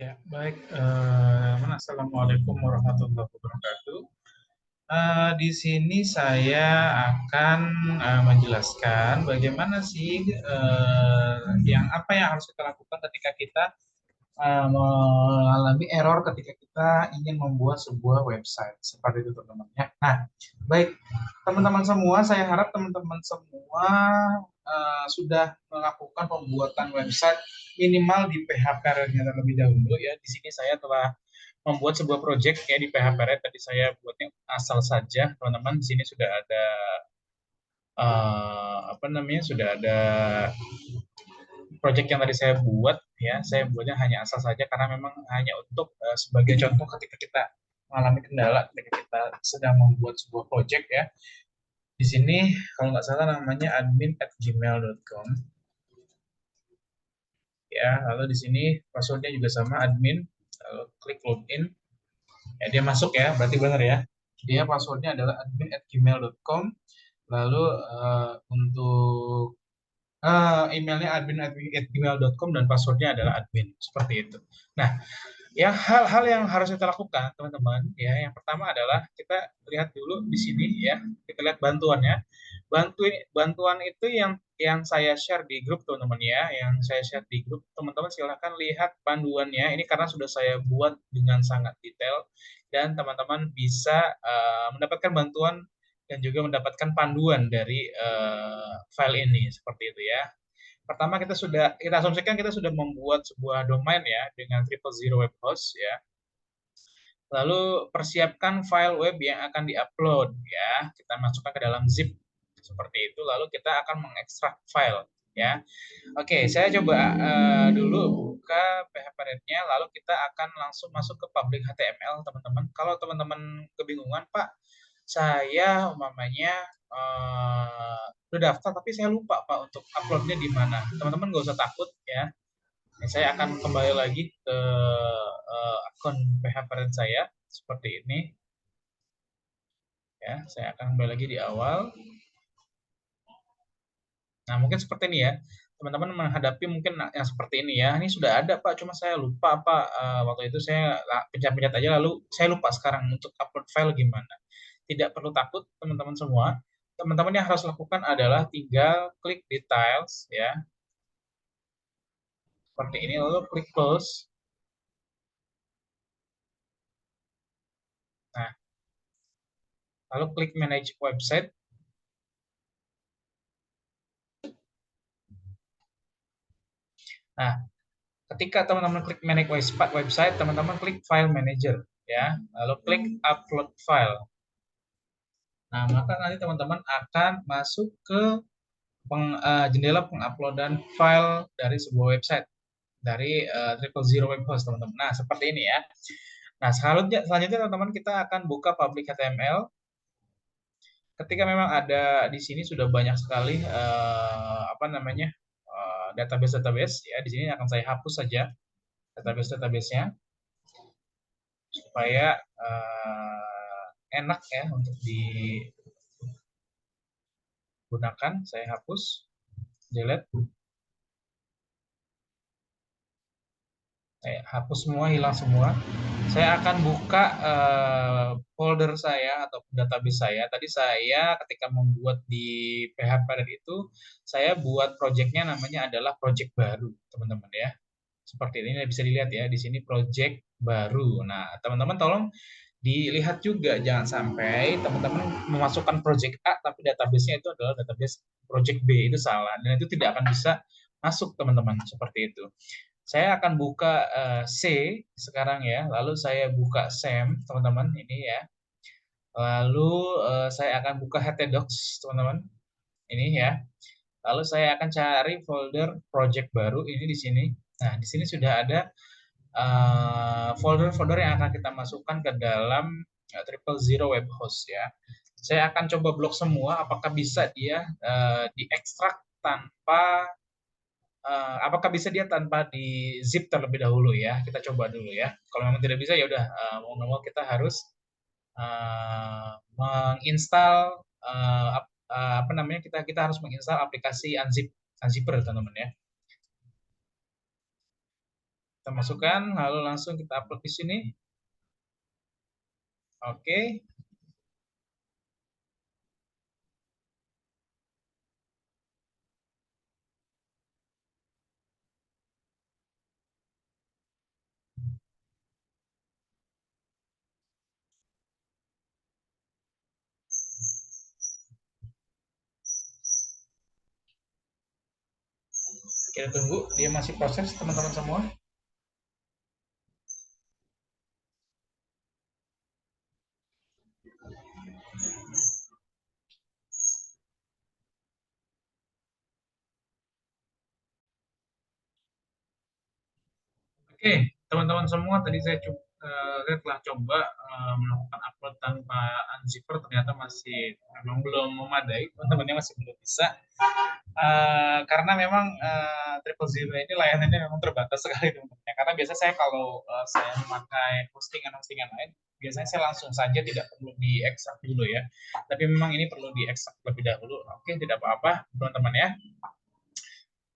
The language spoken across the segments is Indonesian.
Ya, baik. Assalamualaikum warahmatullahi wabarakatuh. Di sini saya akan menjelaskan bagaimana sih apa yang harus kita lakukan ketika kita mengalami error ketika kita ingin membuat sebuah website seperti itu teman-teman ya. Nah, baik teman-teman semua, saya harap teman-teman semua sudah melakukan pembuatan website minimal di PHP nya terlebih dahulu ya. Di sini saya telah membuat sebuah project ya di PHP Red. Tadi saya buatnya asal saja teman-teman. Di sini sudah ada sudah ada project yang tadi saya buat ya. Saya buatnya hanya asal saja karena memang hanya untuk sebagai contoh ketika kita mengalami kendala ketika kita sedang membuat sebuah project ya. Di sini kalau nggak salah namanya admin@gmail.com ya. Lalu di sini passwordnya juga sama admin. Lalu klik login ya, dia masuk ya, berarti benar ya. Dia passwordnya adalah admin@gmail.com. Lalu untuk emailnya admin@gmail.com dan passwordnya adalah admin seperti itu. Nah, ya hal-hal yang harus kita lakukan teman-teman ya, yang pertama adalah kita lihat dulu di sini ya, kita lihat bantuannya. Bantuan itu yang saya share di grup teman-teman ya, yang saya share di grup, teman-teman silahkan lihat panduannya ini karena sudah saya buat dengan sangat detail dan teman-teman bisa mendapatkan bantuan dan juga mendapatkan panduan dari file ini seperti itu ya. Pertama kita asumsikan kita sudah membuat sebuah domain ya dengan triple zero web host ya. Lalu persiapkan file web yang akan diupload ya. Kita masukkan ke dalam zip seperti itu. Lalu kita akan mengekstrak file ya. Oke, saya coba dulu buka PHP-nya, lalu kita akan langsung masuk ke public HTML teman-teman. Kalau teman-teman kebingungan, Pak, saya umpamanya udah daftar tapi saya lupa Pak untuk uploadnya di mana. Teman-teman nggak usah takut ya. Saya akan kembali lagi ke akun PHP saya seperti ini. Ya, saya akan kembali lagi di awal. Nah, mungkin seperti ini ya. Teman-teman menghadapi mungkin yang seperti ini ya. Ini sudah ada Pak, cuma saya lupa Pak. Waktu itu saya pencet-pencet aja lalu saya lupa sekarang untuk upload file gimana. Tidak perlu takut teman-teman semua. Teman-teman yang harus lakukan adalah tinggal klik details ya. Seperti ini lalu klik close. Nah, lalu klik manage website. Nah, ketika teman-teman klik manage website, teman-teman klik file manager ya, lalu klik upload file. Nah, maka nanti teman-teman akan masuk ke jendela penguploadan file dari sebuah website dari triple zero web host teman-teman. Nah, seperti ini ya. Nah, selanjutnya teman-teman kita akan buka public HTML. Ketika memang ada di sini sudah banyak sekali database ya, di sini akan saya hapus saja database-nya supaya enak ya untuk digunakan. Saya hapus, delete, saya hapus semua, hilang semua. Saya akan buka folder saya atau database saya. Tadi saya ketika membuat di PHP itu, saya buat projectnya namanya adalah project baru, teman-teman ya. Seperti ini bisa dilihat ya, di sini project baru. Nah, teman-teman tolong dilihat juga, jangan sampai teman-teman memasukkan project A tapi database-nya itu adalah database project B, itu salah dan itu tidak akan bisa masuk teman-teman seperti itu. Saya akan buka C sekarang ya, lalu saya buka SAM teman-teman ini ya, lalu saya akan buka htdocs teman-teman ini ya, lalu saya akan cari folder project baru ini di sini. Nah, di sini sudah ada folder-folder yang akan kita masukkan ke dalam triple zero web host ya. Saya akan coba blok semua, apakah bisa dia diekstrak tanpa apakah bisa dia tanpa di zip terlebih dahulu ya. Kita coba dulu ya. Kalau memang tidak bisa ya udah mau nggak mau kita harus menginstal kita harus menginstal aplikasi unzipper teman-teman ya. Kita masukkan, lalu langsung kita upload di sini. Oke. Kita tunggu, dia masih proses teman-teman semua. Oke, teman-teman semua, tadi saya telah coba melakukan upload tanpa unzipper, ternyata masih memang belum memadai, teman-temannya masih belum bisa. Karena memang Triple Zero ini layanannya memang terbatas sekali teman-teman. Karena biasa saya kalau saya memakai postingan-postingan lain, biasanya saya langsung saja tidak perlu diekstrak dulu ya. Tapi memang ini perlu diekstrak lebih dahulu. Oke, tidak apa-apa teman-teman ya.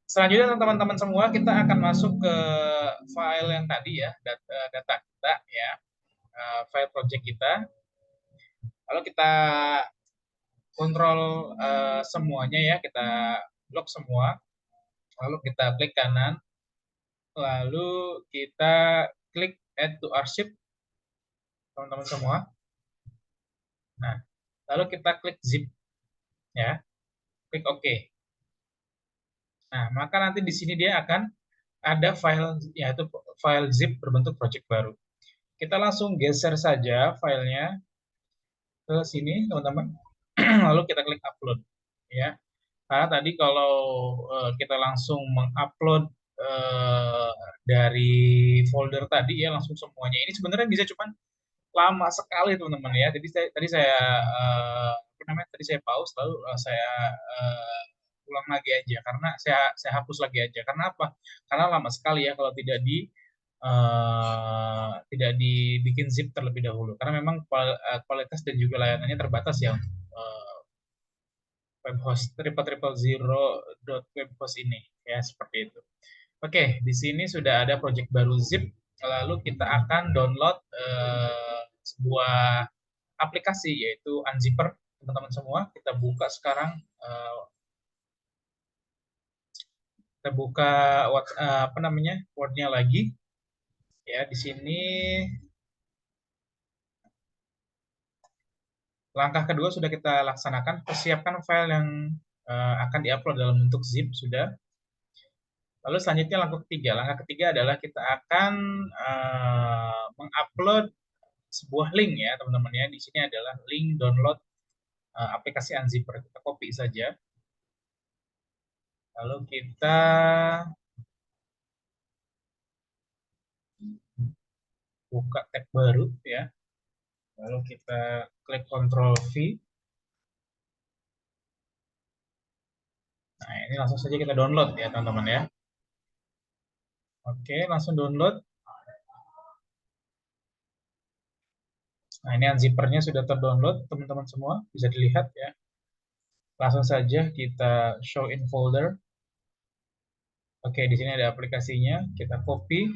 Selanjutnya teman-teman semua kita akan masuk ke file yang tadi ya, data kita ya, file project kita. Lalu kita kontrol semuanya ya, kita blok semua. Lalu kita klik kanan, lalu kita klik add to archive teman-teman semua. Nah, lalu kita klik zip ya, klik OK. Nah, maka nanti di sini dia akan ada file yaitu file zip berbentuk project baru. Kita langsung geser saja filenya ke sini teman-teman. Lalu kita klik upload ya. Karena tadi kalau kita langsung mengupload dari folder tadi ya langsung semuanya ini sebenarnya bisa cuman lama sekali teman-teman ya. Jadi tadi saya apa namanya? Tadi saya pause lalu saya ulang lagi aja karena saya hapus lagi aja. Karena apa? Karena lama sekali ya kalau tidak dibikin zip terlebih dahulu. Karena memang kualitas dan juga layanannya terbatas ya untuk web host triple zero dot web host ini ya seperti itu. Oke, di sini sudah ada project baru zip. Lalu kita akan download sebuah aplikasi yaitu Unzipper teman-teman semua. Kita buka sekarang kita buka apa namanya Word-nya lagi ya di sini. Langkah kedua sudah kita laksanakan, persiapkan file yang akan diupload dalam bentuk zip sudah. Lalu selanjutnya langkah ketiga adalah kita akan mengupload sebuah link ya teman-teman ya. Di sini adalah link download aplikasi Unzipper. Kita copy saja. Lalu kita buka tab baru ya. Lalu kita klik Ctrl V. Nah, ini langsung saja kita download ya teman-teman ya. Oke, langsung download. Nah, ini unzippernya sudah terdownload, teman-teman semua. Bisa dilihat ya. Langsung saja kita show in folder. Oke, di sini ada aplikasinya. Kita copy.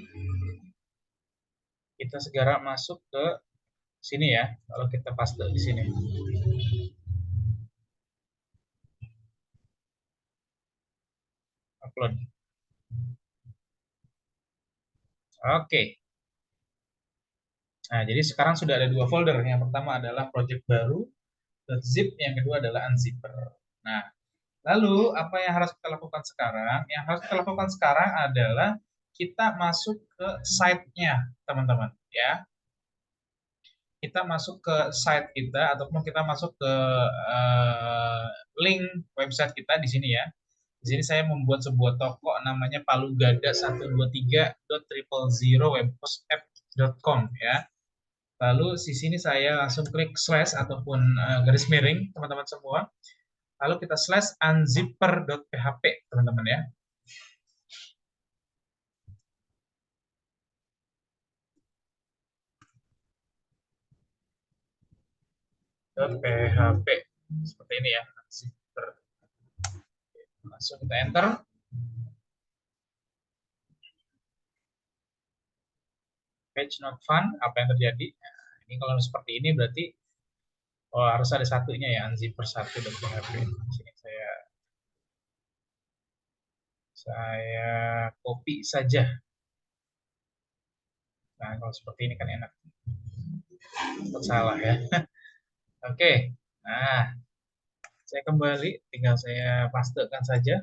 Kita segera masuk ke sini ya. Kalau kita paste di sini. Upload. Oke. Nah, jadi sekarang sudah ada dua folder. Yang pertama adalah project baru, .zip, yang kedua adalah unzipper. Nah, lalu apa yang harus kita lakukan sekarang? Yang harus kita lakukan sekarang adalah kita masuk ke site-nya, teman-teman, ya. Kita masuk ke site kita ataupun kita masuk ke link website kita di sini ya. Di sini saya membuat sebuah toko namanya palugada123.000webhostapp.com ya. Lalu di sini saya langsung klik slash ataupun garis miring teman-teman semua. Lalu kita slash unzipper.php teman-teman ya. .php seperti ini ya. Unzipper. Langsung kita enter. page not found, apa yang terjadi? Nah, ini kalau seperti ini berarti harus ada satunya ya, unzipper 1.php. Di sini saya copy saja. Nah, kalau seperti ini kan enak. Takut salah ya. Oke. Nah, saya kembali, tinggal saya pastekan saja.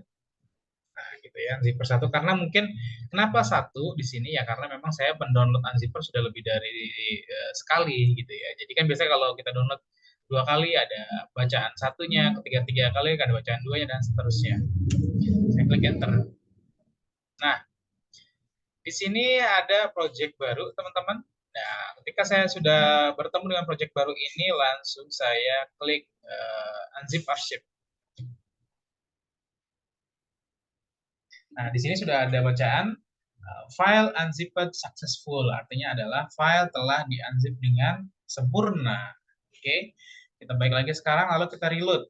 Nah, gitu ya, Unzipper 1. Karena mungkin kenapa satu di sini ya, karena memang saya pendownload Unzipper sudah lebih dari sekali gitu ya. Jadi kan biasanya kalau kita download 2 kali ada bacaan satunya, ketiga kali ada bacaan duanya dan seterusnya. Saya klik enter. Nah, di sini ada project baru, teman-teman. Nah, ketika saya sudah bertemu dengan project baru ini, langsung saya klik unzip archive. Nah, di sini sudah ada bacaan file unzipped successful, artinya adalah file telah di-unzip dengan sempurna. Oke, kita balik lagi sekarang, lalu kita reload.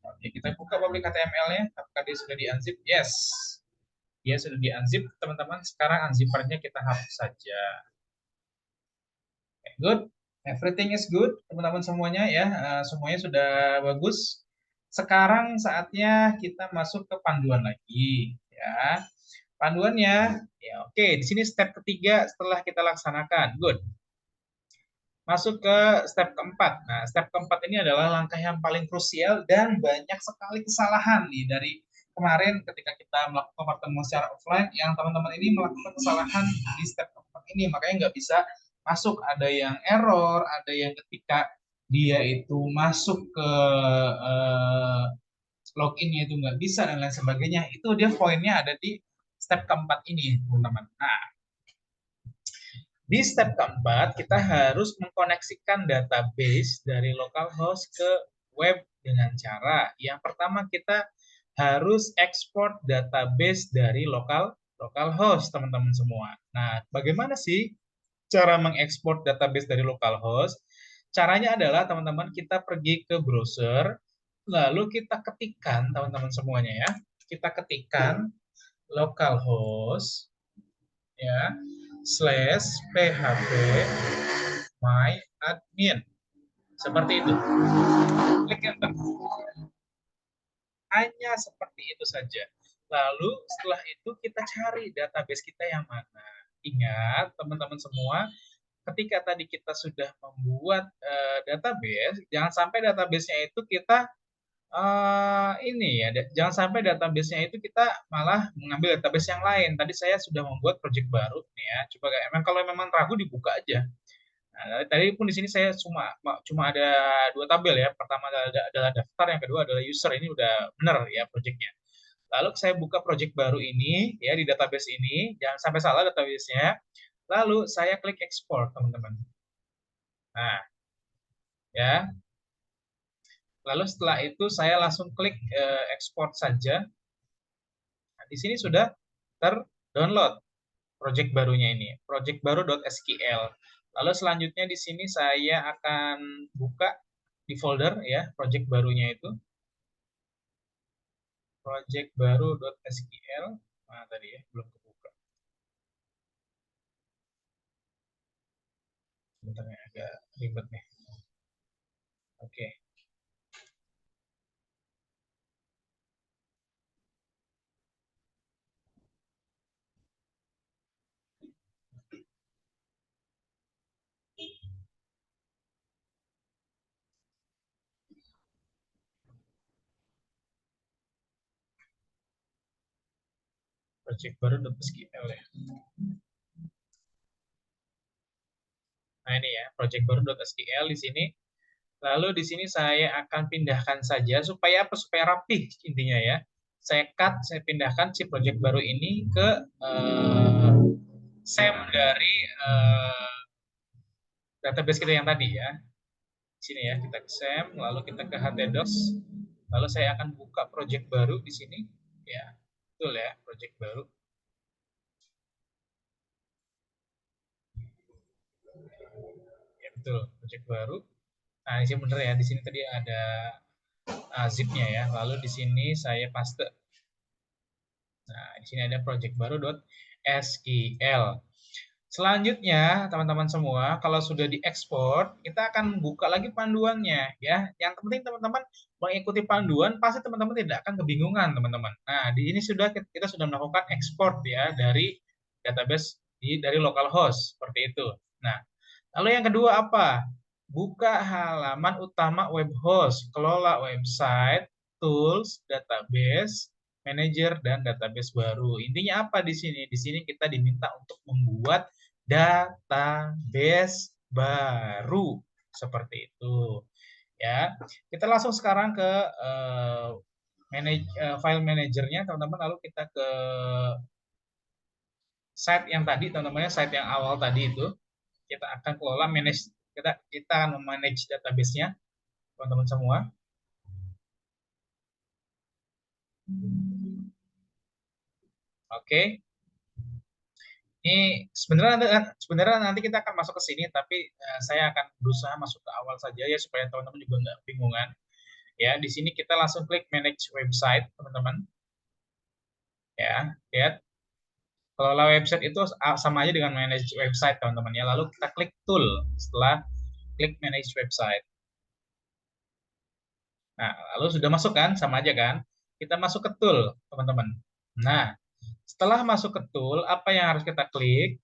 Oke, kita buka public HTML-nya, apakah dia sudah di-unzip? Yes, dia sudah di-unzip, teman-teman. Sekarang unzippernya kita hapus saja. Okay, good, everything is good, teman-teman semuanya ya, semuanya sudah bagus. Sekarang saatnya kita masuk ke panduan lagi, ya. Panduannya, ya oke, di sini step ketiga setelah kita laksanakan, good. Masuk ke step keempat. Nah, step keempat ini adalah langkah yang paling krusial dan banyak sekali kesalahan nih dari kemarin ketika kita melakukan pertemuan secara offline, yang teman-teman ini melakukan kesalahan di step keempat ini, makanya nggak bisa masuk. Ada yang error, ada yang ketika dia itu masuk ke loginnya itu nggak bisa dan lain sebagainya. Itu dia poinnya ada di step keempat ini, teman-teman. Nah, di step keempat, kita harus mengkoneksikan database dari localhost ke web dengan cara yang pertama kita harus ekspor database dari localhost, teman-teman semua. Nah, bagaimana sih cara mengekspor database dari localhost? Caranya adalah teman-teman kita pergi ke browser, lalu kita ketikkan teman-teman semuanya ya. Kita ketikkan localhost ya /php my admin seperti itu, klik enter, hanya seperti itu saja. Lalu setelah itu kita cari database kita yang mana. Ingat teman-teman semua, ketika tadi kita sudah membuat database, jangan sampai databasenya itu kita ini ya, jangan sampai database-nya itu kita malah mengambil database yang lain. Tadi saya sudah membuat project baru nih ya. Coba kalau memang ragu dibuka aja. Nah, tadi pun di sini saya cuma ada 2 tabel ya. Pertama adalah daftar, yang kedua adalah user. Ini udah benar ya projectnya. Lalu saya buka project baru ini ya di database ini. Jangan sampai salah database-nya. Lalu saya klik export, teman-teman. Nah, ya. Lalu setelah itu saya langsung klik export saja. Nah, di sini sudah terdownload project barunya ini, project baru.sql. Lalu selanjutnya di sini saya akan buka di folder ya, project barunya itu. Project baru.sql. Nah, tadi ya, belum kebuka. Sebentar ya, agak ribet nih. Oke. Project baru.sql ya. Nah, ini ya, project baru.sql di sini. Lalu di sini saya akan pindahkan saja supaya apa? Supaya rapih intinya ya. Saya cut, saya pindahkan si project baru ini ke SAM dari database kita yang tadi ya. Di sini ya, kita ke SAM, lalu kita ke htdocs, lalu saya akan buka project baru di sini. Ya, betul ya, project baru. Ya, betul, project baru. Nah, ini benar ya, di sini tadi ada zip-nya ya. Lalu di sini saya paste. Nah, di sini ada project baru.sql. Selanjutnya, teman-teman semua, kalau sudah diekspor, kita akan buka lagi panduannya, ya. Yang penting teman-teman mengikuti panduan, pasti teman-teman tidak akan kebingungan, teman-teman. Nah, di ini kita sudah melakukan ekspor ya dari database dari localhost seperti itu. Nah, lalu yang kedua apa? Buka halaman utama web host, kelola website, tools, database, manager, dan database baru. Intinya apa di sini? Di sini kita diminta untuk membuat database baru seperti itu. Ya, kita langsung sekarang ke file manajernya, teman-teman. Lalu kita ke site yang tadi, teman-teman, site yang awal tadi itu. Kita akan kelola kita akan memanage database-nya, teman-teman semua. Oke. Ini sebenarnya nanti kita akan masuk ke sini, tapi saya akan berusaha masuk ke awal saja ya supaya teman-teman juga nggak bingungan. Ya, di sini kita langsung klik manage website, teman-teman. Ya, lihat. Kelola website itu sama aja dengan manage website, teman-teman ya. Lalu kita klik tool setelah klik manage website. Nah, lalu sudah masuk kan? Sama aja kan? Kita masuk ke tool, teman-teman. Nah, setelah masuk ke tool, apa yang harus kita klik?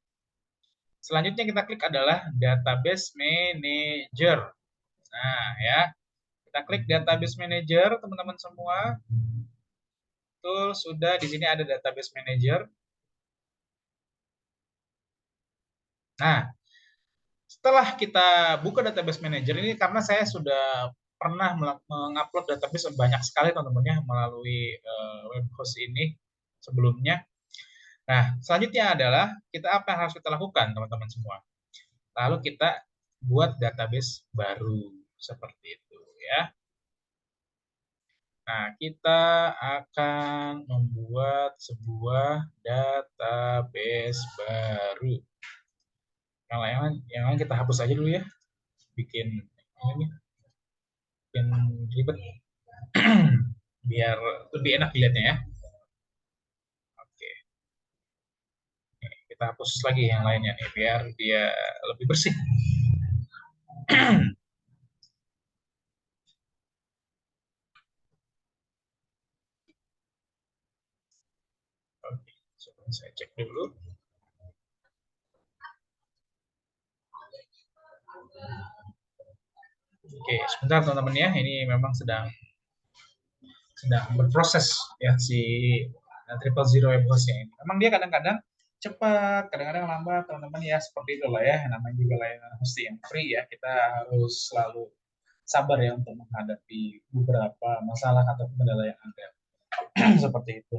Selanjutnya kita klik adalah database manager. Nah, ya. Kita klik database manager, teman-teman semua. Tool sudah di sini ada database manager. Nah, setelah kita buka database manager ini, karena saya sudah pernah mengupload database banyak sekali teman-teman ya melalui web host ini sebelumnya. Nah, selanjutnya adalah apa yang harus kita lakukan teman-teman semua. Lalu kita buat database baru seperti itu ya. Nah, kita akan membuat sebuah database baru. Yang lain kita hapus aja dulu ya. Bikin ini bikin ribet. Biar lebih enak dilihatnya ya. Oke. Kita hapus lagi yang lainnya nih biar dia lebih bersih. Oke, coba saya cek dulu. Oke, sebentar teman-teman ya. Ini memang sedang berproses ya si triple zero web hostnya ini. Memang dia kadang-kadang cepat, kadang-kadang lambat, teman-teman ya seperti itulah ya. Namanya juga layanan hosting yang free ya. Kita harus selalu sabar ya untuk menghadapi beberapa masalah atau kendala yang ada. Seperti itu.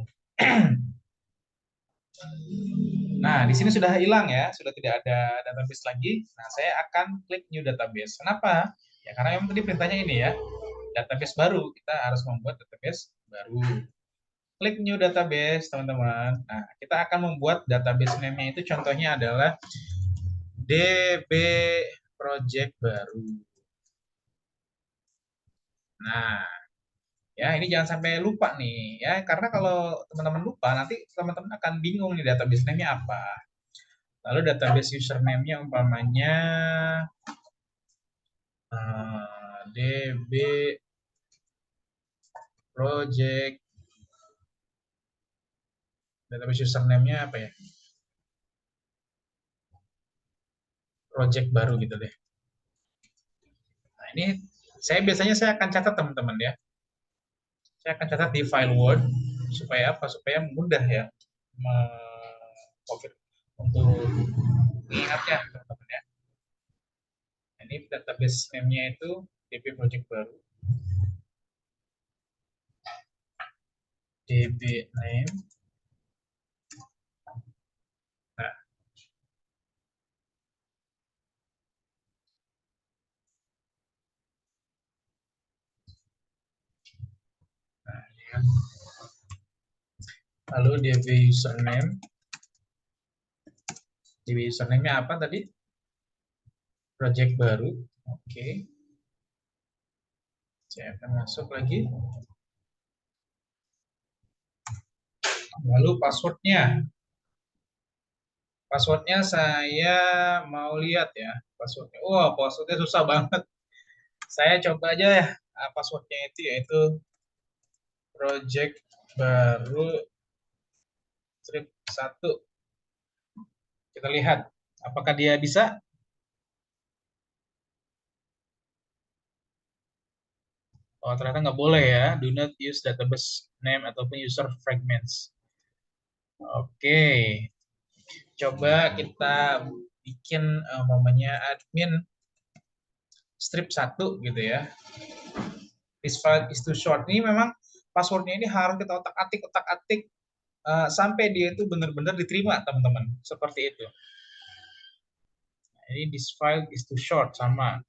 Nah, di sini sudah hilang ya, sudah tidak ada database lagi. Nah, saya akan klik new database. Kenapa? Ya karena memang tadi perintahnya ini ya, database baru. Kita harus membuat database baru. Klik new database, teman-teman. Nah, kita akan membuat database name-nya itu contohnya adalah DB project baru. Nah, ya ini jangan sampai lupa nih ya, karena kalau teman-teman lupa nanti teman-teman akan bingung nih database name-nya apa. Lalu database username-nya umpamanya DB project, database username-nya apa ya? Project baru gitu deh. Nah, ini saya akan catat teman-teman ya. Saya akan catat di file Word supaya apa? Supaya mudah ya untuk mengingatnya teman-teman ya. Nah, ini database name-nya itu DB project baru. DB name. Nah, nah ya. Lalu DB username. DB username-nya apa tadi? Project baru. Oke. Saya akan masuk lagi. Lalu passwordnya. Passwordnya saya mau lihat ya. Passwordnya. Wah, passwordnya susah banget. Saya coba aja ya. Passwordnya itu yaitu project baru strip 1. Kita lihat apakah dia bisa. Oh, ternyata nggak boleh ya. Do not use database name ataupun user fragments. Oke, coba kita bikin namanya admin strip 1 gitu ya. This file is too short. Ini memang passwordnya ini harus kita otak-atik sampai dia itu benar-benar diterima, teman-teman. Seperti itu. Ini this file is too short sama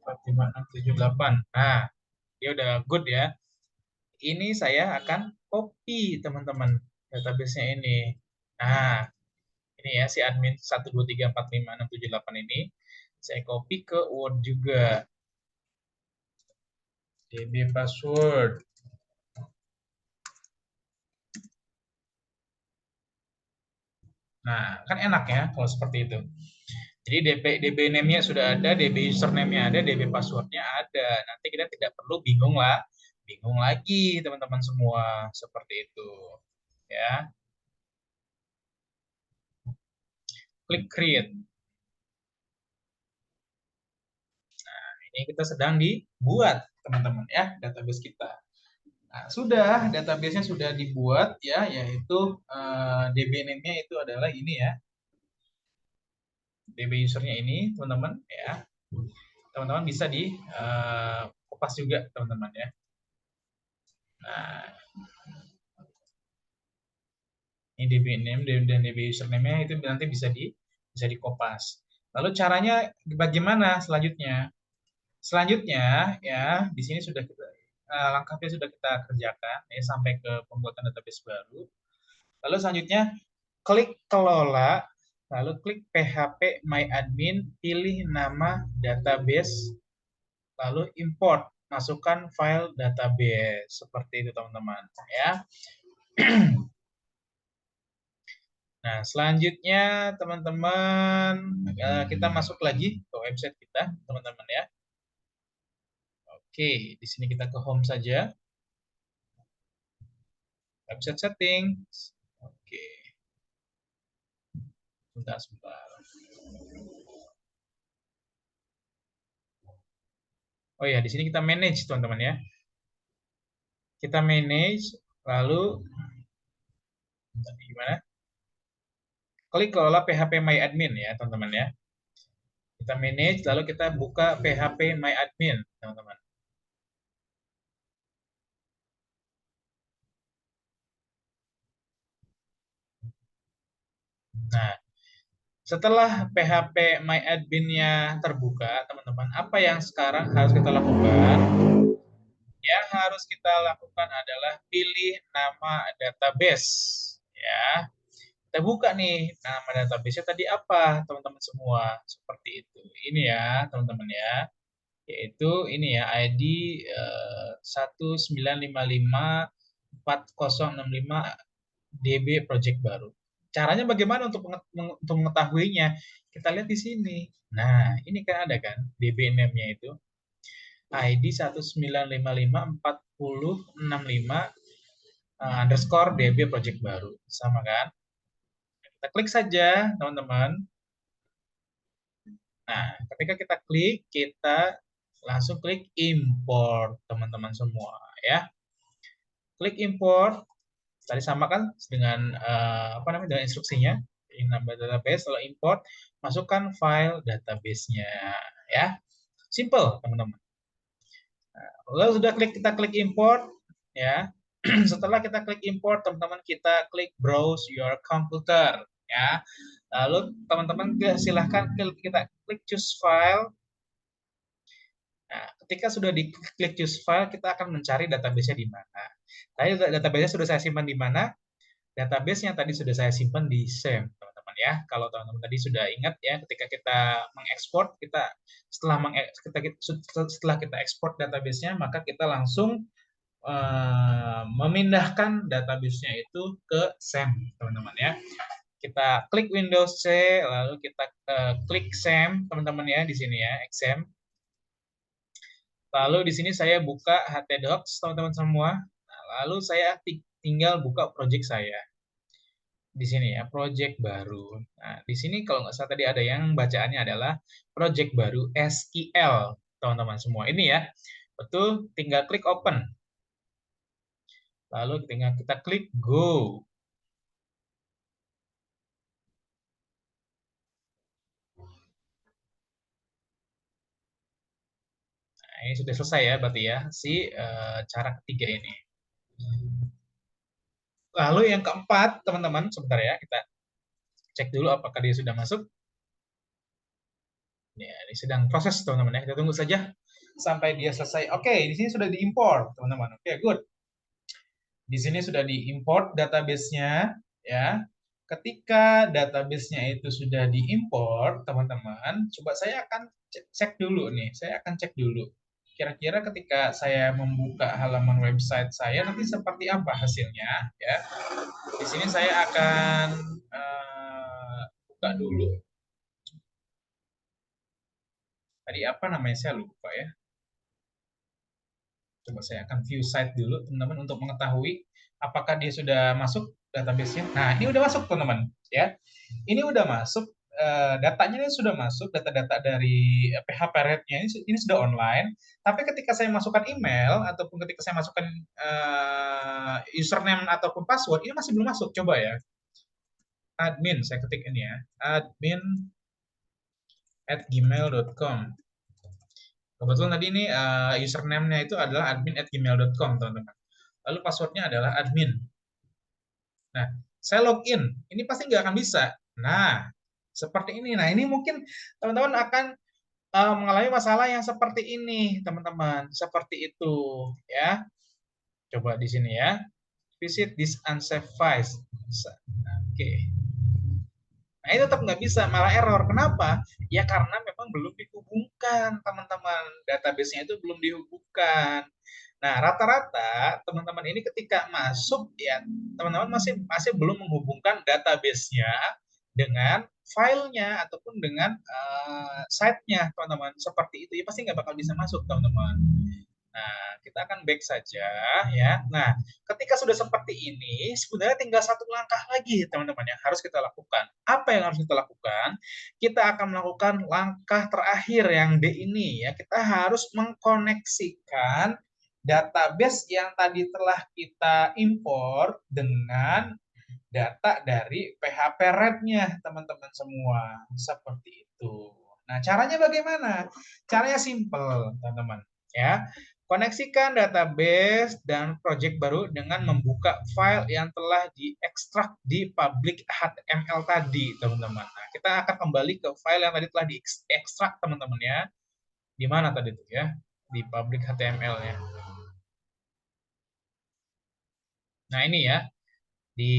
45678. Nah, dia udah good ya. Ini saya akan copy, teman-teman, database-nya ini. Nah, ini ya si admin 1234567 ini saya copy ke Word juga. DB password. Nah, kan enak ya kalau seperti itu. Jadi DB name-nya sudah ada, DB username-nya ada, DB password-nya ada. Nanti kita tidak perlu bingung lah, bingung lagi teman-teman semua seperti itu. Ya, klik create. Ini kita sedang dibuat teman-teman ya database kita. Nah, sudah database-nya sudah dibuat ya, yaitu DB name-nya itu adalah ini ya. DB user-nya ini teman-teman ya. Teman-teman bisa di kopas juga teman-teman ya. Nah, ini DB name dan DB username-nya itu nanti bisa dikopas. Lalu caranya bagaimana selanjutnya? Selanjutnya ya di sini sudah kita langkahnya sudah kita kerjakan ya sampai ke pembuatan database baru. Lalu selanjutnya klik kelola, lalu klik PHP My Admin, pilih nama database, lalu import, masukkan file database seperti itu teman-teman ya. Nah, selanjutnya teman-teman kita masuk lagi ke website kita, teman-teman ya. Oke, di sini kita ke home saja. Website settings. Oke. Sebentar. Oh ya, di sini kita manage, teman-teman ya. Kita manage, lalu gimana? Klik kelola PHP My Admin ya, teman-teman ya. Kita manage, lalu kita buka PHP My Admin, teman-teman. Nah, setelah PHP My Admin-nya terbuka, teman-teman, apa yang sekarang harus kita lakukan? Yang harus kita lakukan adalah pilih nama database. Ya, kita buka nih nama database-nya tadi apa, teman-teman semua. Seperti itu. Ini ya, teman-teman ya. Yaitu ini ya, ID 19554065 DB project baru. Caranya bagaimana untuk mengetahuinya? Kita lihat di sini. Nah, ini kan ada kan DB name-nya itu. ID 19554065 underscore DB project baru. Sama kan? Kita klik saja, teman-teman. Nah, ketika kita klik, kita langsung klik import, teman-teman semua ya. Klik import. Tadi sama kan dengan apa namanya dengan instruksinya. Ini nama database, kalau import, masukkan file database-nya ya. Simple, teman-teman. Nah, lalu sudah kita klik import ya. Setelah kita klik import, teman-teman kita klik browse your computer ya. Lalu teman-teman silahkan kita klik choose file. Nah, ketika sudah diklik choose file, kita akan mencari database-nya di mana. Tadi database-nya sudah saya simpan di mana? Database yang tadi sudah saya simpan di SAM, teman-teman ya. Kalau teman-teman tadi sudah ingat ya, ketika kita mengekspor, setelah kita ekspor database-nya, maka kita langsung memindahkan database-nya itu ke SAM, teman-teman ya. Kita klik Windows C, lalu kita klik SAM, teman-teman ya, di sini ya, XAMPP. Lalu di sini saya buka htdocs, teman-teman semua. Nah, lalu saya tinggal buka project saya. Di sini ya, project baru. Nah, di sini kalau nggak salah tadi ada yang bacaannya adalah project baru SQL, teman-teman semua. Ini ya, betul, tinggal klik open. Lalu tinggal kita klik go. Nah, ini sudah selesai ya, berarti ya, si cara ketiga ini. Lalu yang keempat, teman-teman, sebentar ya, kita cek dulu apakah dia sudah masuk. Ya, ini sedang proses, teman-teman ya. Kita tunggu saja sampai dia selesai. Oke, di sini sudah diimport, teman-teman. Oke, good. Di sini sudah diimport database-nya, ya. Ketika database-nya itu sudah diimport, teman-teman, coba saya akan cek dulu nih. Saya akan cek dulu. Kira-kira ketika saya membuka halaman website saya nanti seperti apa hasilnya, ya. Di sini saya akan buka dulu. Tadi apa namanya saya lupa ya. Coba saya akan view site dulu, teman-teman, untuk mengetahui apakah dia sudah masuk database-nya. Nah, ini udah masuk, teman-teman. Ya, ini udah masuk. Datanya ini sudah masuk, data-data dari PHP Red-nya ini sudah online. Tapi ketika saya masukkan email ataupun ketika saya masukkan username ataupun password, ini masih belum masuk. Coba ya, admin, saya ketik ini ya, admin@gmail.com. Kebetulan tadi ini username-nya itu adalah admin@gmail.com, teman-teman. Lalu passwordnya adalah admin. Nah, saya login. Ini pasti nggak akan bisa. Nah, seperti ini. Nah, ini mungkin teman-teman akan mengalami masalah yang seperti ini, teman-teman. Seperti itu, ya. Coba di sini ya. Visit this unsaved files. Oke. Nah, ini tetap nggak bisa, malah error. Kenapa? Ya karena memang belum dihubungkan, teman-teman. Database-nya itu belum dihubungkan. Nah, rata-rata teman-teman ini ketika masuk ya, teman-teman masih belum menghubungkan database-nya dengan filenya ataupun dengan site-nya, teman-teman. Seperti itu ya pasti nggak bakal bisa masuk, teman-teman. Nah, kita akan back saja ya. Nah, ketika sudah seperti ini, sebenarnya tinggal satu langkah lagi, teman-teman, yang harus kita lakukan. Apa yang harus kita lakukan? Kita akan melakukan langkah terakhir yang D ini ya. Kita harus mengkoneksikan database yang tadi telah kita import dengan data dari PHP Red-nya, teman-teman semua. Seperti itu. Nah, caranya bagaimana? Caranya simple, teman-teman. Ya, koneksikan database dan project baru dengan membuka file yang telah diekstrak di public HTML tadi, teman-teman. Nah, kita akan kembali ke file yang tadi telah diekstrak, teman-teman ya. Di mana tadi itu ya? Di public HTML-nya. Nah, ini ya. Di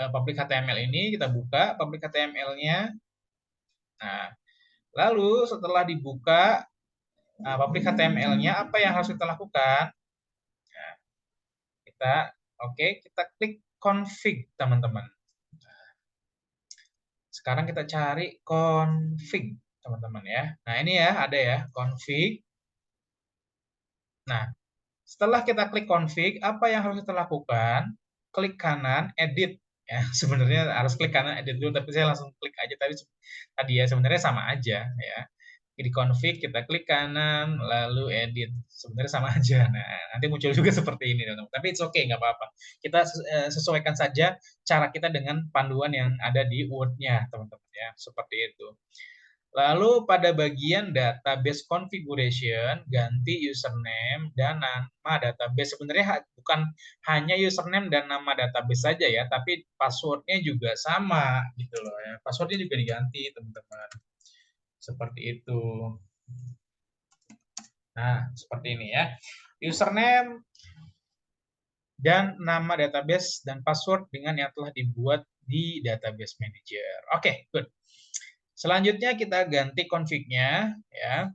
public HTML ini kita buka public HTML-nya. Nah, lalu setelah dibuka public HTML-nya, apa yang harus kita lakukan? Nah, kita klik config, teman-teman. Sekarang kita cari config, teman-teman ya. Nah, ini ya, ada ya, config. Nah, setelah kita klik config, apa yang harus kita lakukan? Klik kanan, edit. Ya, sebenarnya harus klik kanan, edit dulu, tapi saya langsung klik aja tadi ya, sebenarnya sama aja ya. Di config kita klik kanan lalu edit, sebenarnya sama aja. Nah, nanti muncul juga seperti ini, teman-teman, tapi it's okay, nggak apa-apa, kita sesuaikan saja cara kita dengan panduan yang ada di Word-nya, teman-teman ya, seperti itu. Lalu pada bagian database configuration, ganti username dan nama database. Sebenarnya bukan hanya username dan nama database saja ya, tapi passwordnya juga sama gitu loh ya. Passwordnya juga diganti, teman-teman. Seperti itu. Nah, seperti ini ya. Username dan nama database dan password dengan yang telah dibuat di database manager. Oke, good. Selanjutnya kita ganti config-nya ya.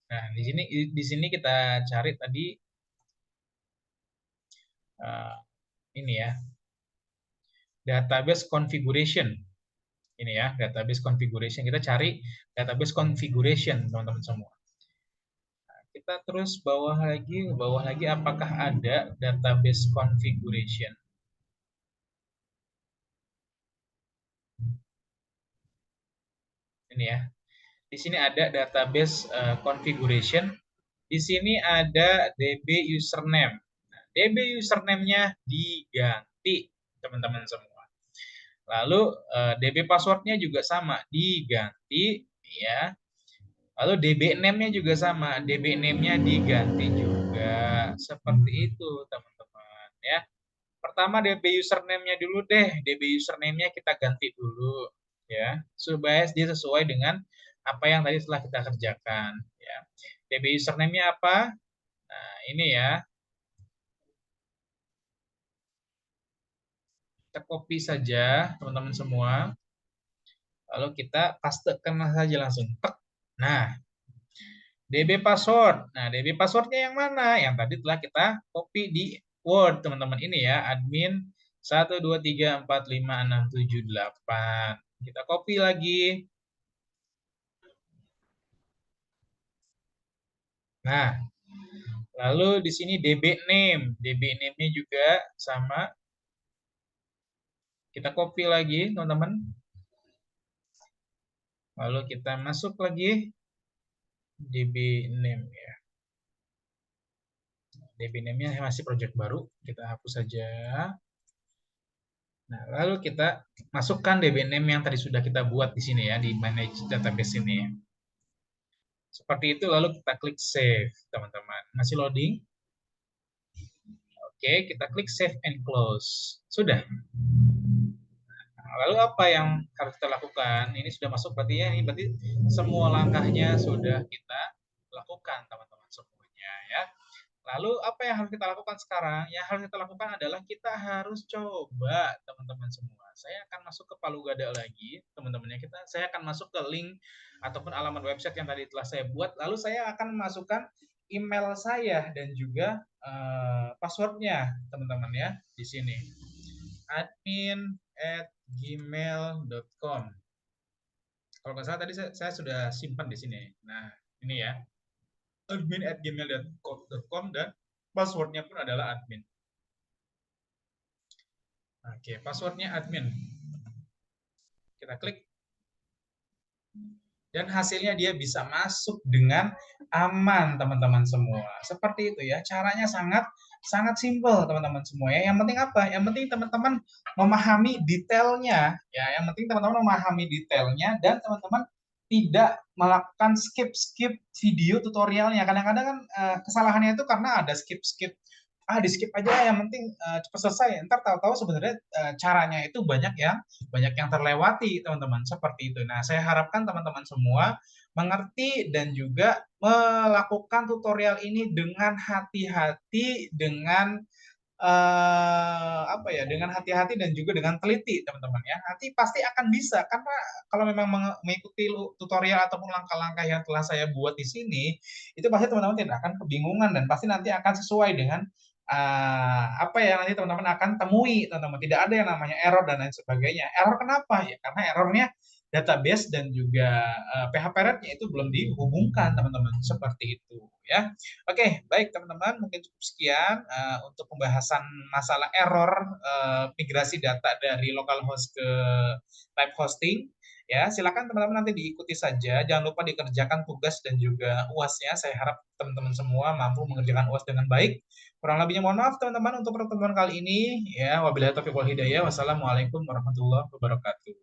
Nah, di sini kita cari tadi uh, ini ya, database configuration. Ini ya, database configuration. Kita cari database configuration, teman-teman semua. Nah, kita terus bawah lagi, apakah ada database configuration? Ini ya. Di sini ada database configuration. Di sini ada DB username. Nah, DB username-nya diganti, teman-teman semua. Lalu DB password-nya juga sama, diganti ya. Lalu DB name-nya juga sama, DB name-nya diganti juga. Seperti itu, teman-teman ya. Pertama DB username-nya dulu deh. DB username-nya kita ganti dulu ya, supaya dia sesuai dengan apa yang tadi telah kita kerjakan ya. DB username-nya apa? Nah, ini ya. Kita copy saja, teman-teman semua. Lalu kita pastekan saja langsung. Nah, DB password. Nah, DB passwordnya yang mana? Yang tadi telah kita copy di Word, teman-teman. Ini ya, admin 123456778. Kita copy lagi. Nah, lalu di sini DB name. DB name-nya juga sama. Kita copy lagi, teman-teman. Lalu kita masuk lagi DB name ya. DB name-nya masih project baru, kita hapus saja. Nah, lalu kita masukkan DB name yang tadi sudah kita buat di sini ya, di manage database ini. Seperti itu, lalu kita klik save, teman-teman. Masih loading? Oke, kita klik save and close. Sudah. Lalu apa yang harus kita lakukan? Ini sudah masuk berarti ya, ini berarti semua langkahnya sudah kita lakukan, teman-teman semuanya ya. Lalu apa yang harus kita lakukan sekarang? Yang harus kita lakukan adalah kita harus coba, teman-teman semua. Saya akan masuk ke Palu Gada lagi, teman-temannya. Saya akan masuk ke link ataupun alamat website yang tadi telah saya buat. Lalu saya akan memasukkan email saya dan juga passwordnya, teman-teman ya, di sini. admin@gmail.com. Kalau nggak salah tadi saya sudah simpan di sini. Nah, ini ya. admin@gmail.com dan passwordnya pun adalah admin. Oke, passwordnya admin. Kita klik. Dan hasilnya dia bisa masuk dengan aman, teman-teman semua. Seperti itu ya. Caranya sangat simpel, teman-teman semua ya. Yang penting apa? Yang penting teman-teman memahami detailnya ya. Yang penting teman-teman memahami detailnya dan teman-teman tidak melakukan skip video tutorialnya. Kadang-kadang kan kesalahannya itu karena ada skip di skip aja, yang penting cepat selesai. Ntar tahu-tahu sebenarnya caranya itu banyak yang terlewati, teman-teman, seperti itu. Nah, saya harapkan teman-teman semua mengerti dan juga melakukan tutorial ini dengan hati-hati, dengan dengan hati-hati dan juga dengan teliti, teman-teman ya. Nanti pasti akan bisa, karena kalau memang mengikuti tutorial ataupun langkah-langkah yang telah saya buat di sini, itu pasti teman-teman tidak akan kebingungan dan pasti nanti akan sesuai dengan apa yang nanti teman-teman akan temui, teman-teman. Tidak ada yang namanya error dan lain sebagainya. Error kenapa? Ya karena errornya database dan juga PHP RED-nya itu belum dihubungkan, teman-teman. Seperti itu ya. Oke, baik teman-teman, mungkin cukup sekian untuk pembahasan masalah error migrasi data dari localhost ke type hosting. Ya, silakan teman-teman nanti diikuti saja. Jangan lupa dikerjakan tugas dan juga UAS-nya. Saya harap teman-teman semua mampu mengerjakan UAS dengan baik. Kurang lebihnya mohon maaf teman-teman untuk pertemuan kali ini. Ya, wabillahi taufiq wal hidayah. Wassalamualaikum warahmatullahi wabarakatuh.